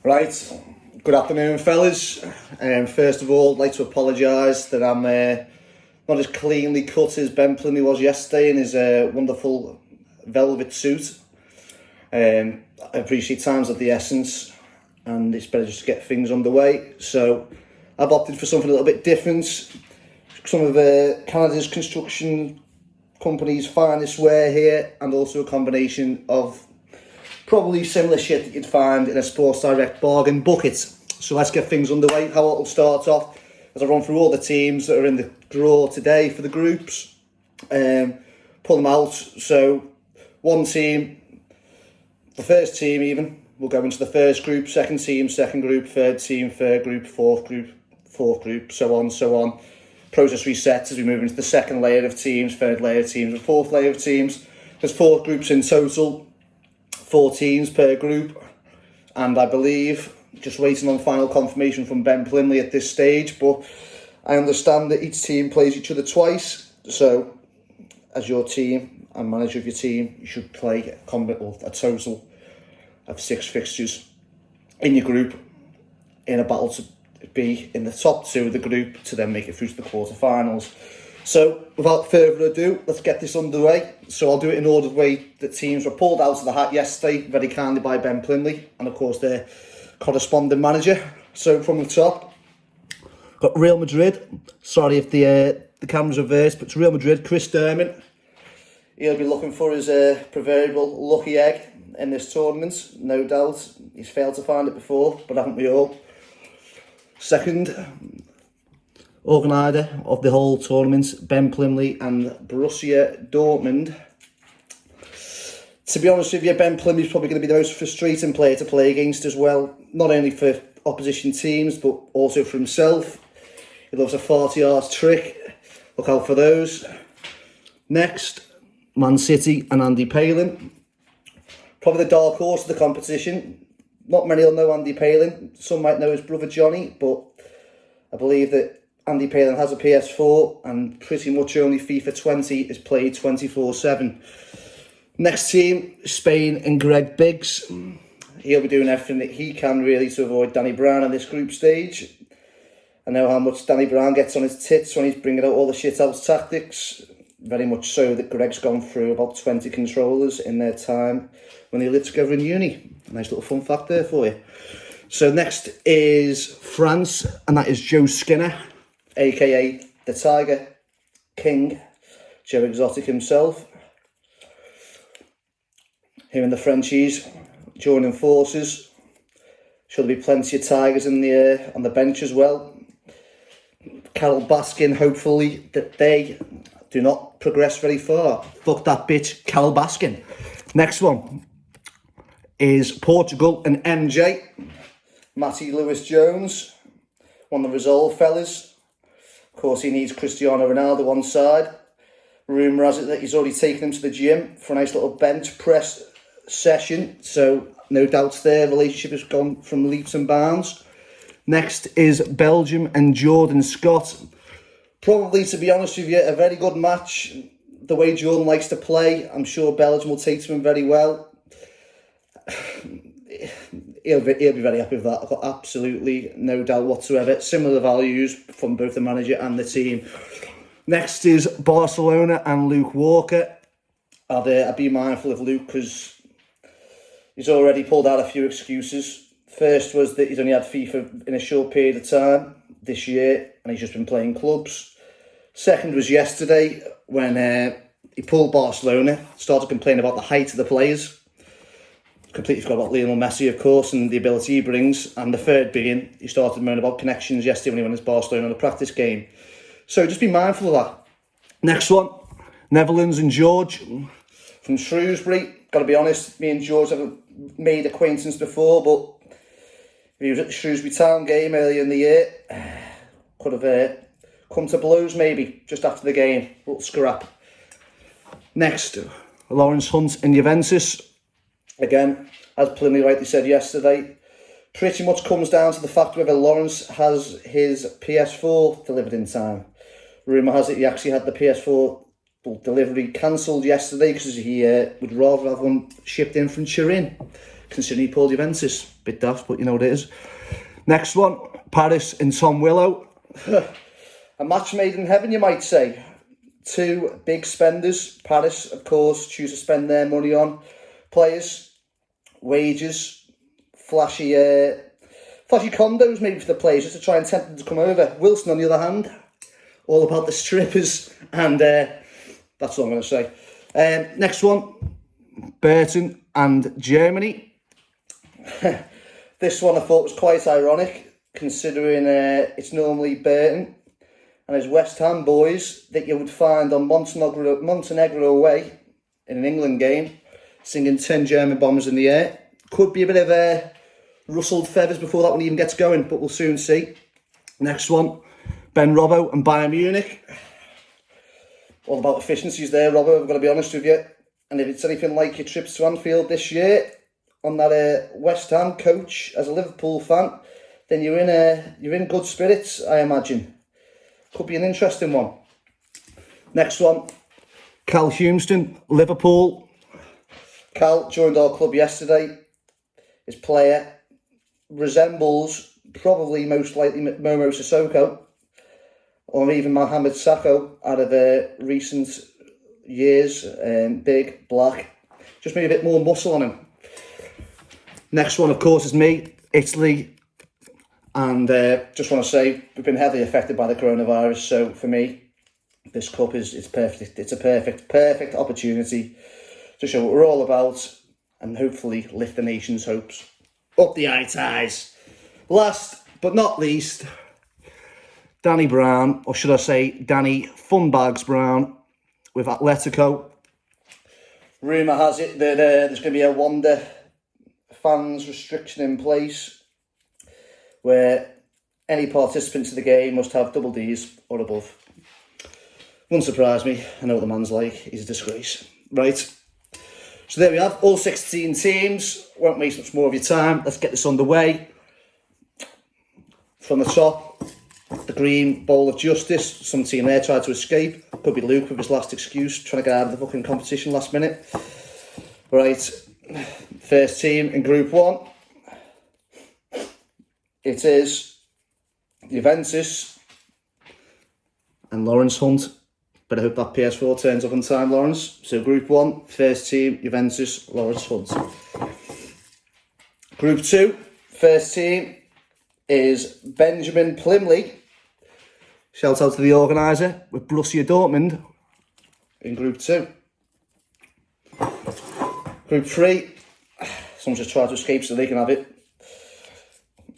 Right, good afternoon, fellas. First of all, I'd like to apologise that I'm not as cleanly cut as Ben Plymley was yesterday in his wonderful velvet suit. I appreciate time's of the essence, and it's better just to get things underway. So I've opted for something a little bit different. Some of Canada's construction companies' finest wear here, and also a combination of probably similar shit that you'd find in a Sports Direct bargain bucket. So let's get things underway. How it'll start off as I run through all the teams that are in the draw today for the groups, pull them out. So one team, the first team even, will go into the first group, second team, second group, third team, third group, fourth group, so on. Process resets as we move into the second layer of teams, third layer of teams, and fourth layer of teams. There's 4 groups in total. 4 teams per group, and I believe, just waiting on final confirmation from Ben Plymley at this stage, but I understand that each team plays each other twice, so as your team and manager of your team, you should play a total of 6 fixtures in your group in a battle to be in the top 2 of the group to then make it through to the quarterfinals. So, without further ado, let's get this underway. So I'll do it in order the way that teams were pulled out of the hat yesterday, very kindly by Ben Plymley, and of course their corresponding manager. So from the top, got Real Madrid. Sorry if the camera's reversed, but it's Real Madrid, Chris Dermott. He'll be looking for his proverbial lucky egg in this tournament, no doubt. He's failed to find it before, but haven't we all? Second organiser of the whole tournament, Ben Plymley and Borussia Dortmund. To be honest with you, Ben Plymley's probably going to be the most frustrating player to play against as well, not only for opposition teams, but also for himself. He loves a farty arse trick. Look out for those. Next, Man City and Andy Palin. Probably the dark horse of the competition. Not many will know Andy Palin. Some might know his brother Johnny, but I believe that Andy Palin has a PS4 and pretty much only FIFA 20 is played 24/7. Next team, Spain and Greg Biggs. He'll be doing everything that he can really to avoid Danny Brown on this group stage. I know how much Danny Brown gets on his tits when he's bringing out all the shit house tactics. Very much so that Greg's gone through about 20 controllers in their time when they lived together in uni. A nice little fun fact there for you. So next is France, and that is Joe Skinner, aka the Tiger King, Joe Exotic himself. Him and the Frenchies joining forces. Should there be plenty of Tigers in the on the bench as well. Carol Baskin, hopefully that they do not progress very far. Fuck that bitch, Carol Baskin. Next one is Portugal and MJ. Matty Lewis-Jones, one of the resolve fellas. Of course, he needs Cristiano Ronaldo on side. Rumour has it that he's already taken him to the gym for a nice little bench press session. So, no doubt their relationship has gone from leaps and bounds. Next is Belgium and Jordan Scott. Probably, to be honest with you, a very good match. The way Jordan likes to play, I'm sure Belgium will take to him very well. He'll be very happy with that. I've got absolutely no doubt whatsoever. Similar values from both the manager and the team. Next is Barcelona and Luke Walker. I'd be mindful of Luke because he's already pulled out a few excuses. First was that he's only had FIFA in a short period of time this year and he's just been playing clubs. Second was yesterday when he pulled Barcelona, started complaining about the height of the players. Completely forgot about Lionel Messi, of course, and the ability he brings. And the third being, he started moaning about connections yesterday when he went to Barcelona on a practice game. So just be mindful of that. Next one, Netherlands and George from Shrewsbury. Got to be honest, me and George haven't made acquaintance before, but he was at the Shrewsbury Town game earlier in the year. Could have come to blows maybe just after the game. A little scrap. Next, Lawrence Hunt and Juventus. Again, as Plymley rightly said yesterday, pretty much comes down to the fact whether Lawrence has his PS4 delivered in time. Rumour has it he actually had the PS4 delivery cancelled yesterday because he would rather have one shipped in from Turin. considering he pulled Juventus. Bit daft, but you know what it is. Next one, Paris and Tom Willow. A match made in heaven, you might say. Two big spenders. Paris, of course, choose to spend their money on players, wages, flashy condos maybe for the players, just to try and tempt them to come over. Wilson, on the other hand, all about the strippers, and that's all I'm going to say. Next one, Burton and Germany. This one I thought was quite ironic, considering it's normally Burton and his West Ham boys that you would find on Montenegro away in an England game, singing 10 German bombers in the air. Could be a bit of rustled feathers before that one even gets going, but we'll soon see. Next one, Ben Robbo and Bayern Munich. All about efficiencies there, Robbo, I've got to be honest with you. And if it's anything like your trips to Anfield this year, on that West Ham coach as a Liverpool fan, then you're in good spirits, I imagine. Could be an interesting one. Next one, Cal Humston, Liverpool. Cal joined our club yesterday. His player resembles probably most likely Momo Sissoko or even Mohamed Sakho out of recent years. Big, black, just maybe a bit more muscle on him. Next one, of course, is me, Italy. And just want to say, we've been heavily affected by the coronavirus. So for me, this cup it's perfect. It's a perfect opportunity to show what we're all about and hopefully lift the nation's hopes. Up the high ties. Last but not least, Danny Brown, or should I say Danny Funbags Brown with Atletico. Rumour has it that there's going to be a Wanda fans restriction in place where any participant to the game must have double Ds or above. Wouldn't surprise me. I know what the man's like. He's a disgrace. Right. So there we have all 16 teams. Won't waste much more of your time. Let's get this underway. From the top, the green bowl of justice. Some team there tried to escape. Could be Luke with his last excuse, trying to get out of the fucking competition last minute. Right. First team in Group 1. It is Juventus and Lawrence Hunt. But I hope that PS4 turns up on time, Lawrence. So Group 1, first team, Juventus, Lawrence Hunt. Group 2, first team is Benjamin Plymley. Shout out to the organiser with Borussia Dortmund in Group 2. Group 3, someone just tried to escape so they can have it.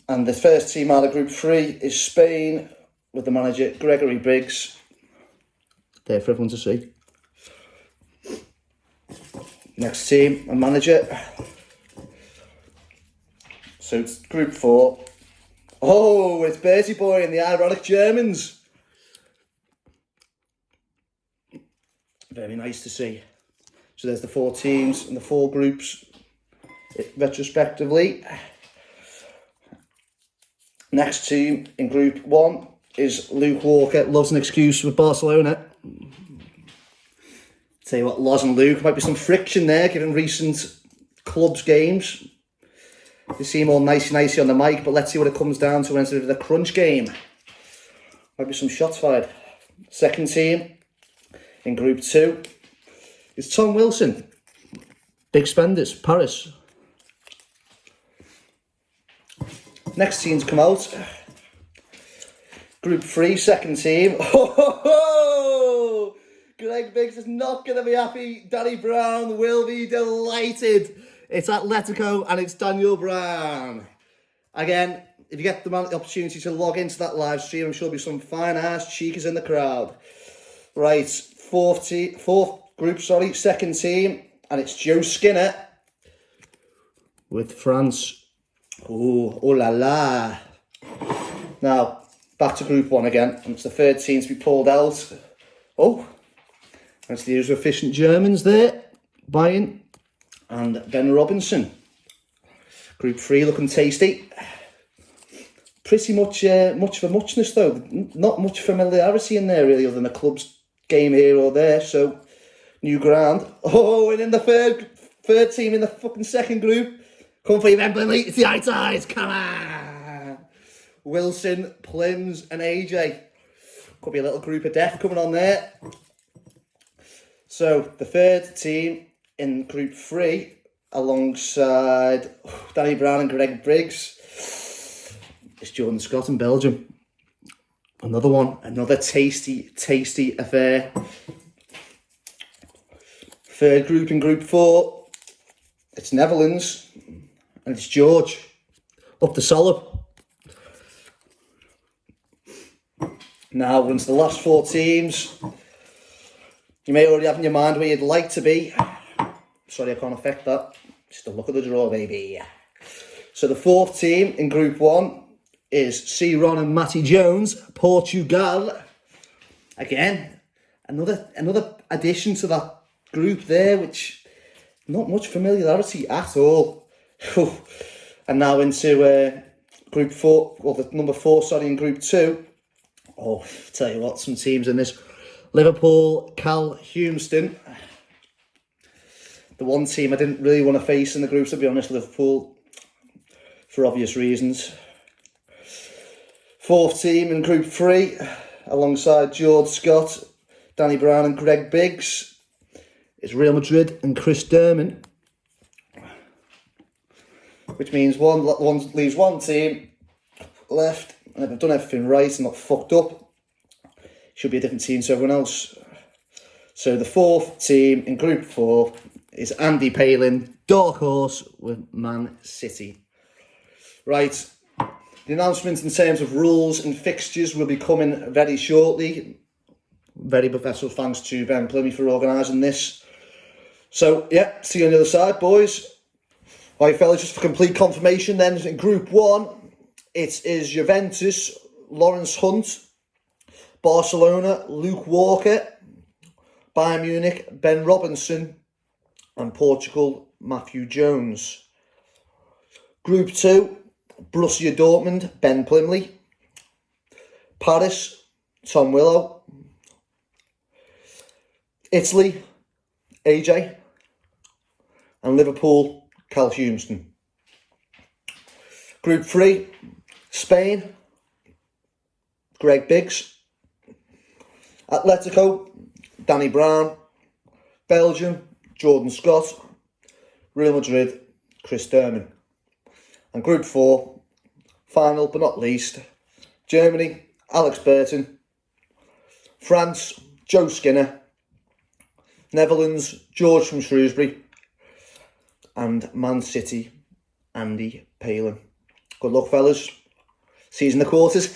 And the first team out of Group 3 is Spain with the manager Gregory Briggs. There for everyone to see. Next team and manager. So it's Group 4. Oh, it's Bertie Boy and the ironic Germans. Very nice to see. So there's the 4 teams and the 4 groups retrospectively. Next team in Group 1 is Luke Walker. Loves an excuse with Barcelona. Tell you what, Loz and Luke, might be some friction there given recent clubs games. They seem all nicey on the mic, but let's see what it comes down to when it's a crunch game. Might be some shots fired. Second team in Group 2 is Tom Wilson. Big spenders, Paris. Next team to come out. Group 3, second team. Oh, Greg Biggs is not going to be happy. Danny Brown will be delighted. It's Atletico and it's Daniel Brown. Again, if you get the opportunity to log into that live stream, I'm sure there'll be some fine-ass cheekers in the crowd. Right, fourth group, second team. And it's Joe Skinner with France. Oh la la. Now, back to Group 1 again. And it's the third team to be pulled out. Oh, that's the usual efficient Germans there. Bayern and Ben Robinson. Group 3 looking tasty. Pretty much much of a muchness though. Not much familiarity in there really other than a club's game here or there. So, new ground. Oh, and in the third team in the fucking second group, Come for you, Ben Blimley. It's the high tides. Come on. Wilson, Plims, and AJ. Could be a little group of death coming on there. So, the third team in Group 3, alongside Danny Brown and Greg Briggs, is Jordan Scott in Belgium. Another one, another tasty, tasty affair. Third group in Group 4, it's Netherlands, and it's George, up the solid. Now, we're into the last 4 teams. You may already have in your mind where you'd like to be. Sorry, I can't affect that. Just a look at the draw, baby. So the 4th team in Group 1 is C. Ron and Matty Jones, Portugal. Again, another addition to that group there, which not much familiarity at all. And now into Group 4, or the number 4, sorry, in Group 2. Oh, tell you what, some teams in this. Liverpool, Cal Humston. The one team I didn't really want to face in the group, to be honest, Liverpool, for obvious reasons. 4th team in Group 3, alongside George Scott, Danny Brown and Greg Biggs, is Real Madrid and Chris Derman. Which means one leaves one team left, and if I've done everything right and not fucked up, should be a different team to everyone else. So the 4th team in Group 4 is Andy Palin, dark horse with Man City. Right, the announcement in terms of rules and fixtures will be coming very shortly. Very professional thanks to Ben Plumey for organising this. So, yeah, see you on the other side, boys. Right, fellas, just for complete confirmation then, in Group 1, it is Juventus, Lawrence Hunt, Barcelona, Luke Walker, Bayern Munich, Ben Robinson, and Portugal, Matthew Jones. Group 2, Borussia Dortmund, Ben Plymley, Paris, Tom Willow, Italy, AJ, and Liverpool, Cal Humston. Group 3, Spain, Greg Biggs, Atletico, Danny Brown, Belgium, Jordan Scott, Real Madrid, Chris Derman. And Group 4, final but not least, Germany, Alex Burton, France, Joe Skinner, Netherlands, George from Shrewsbury, and Man City, Andy Palin. Good luck, fellas. See you in the quarters.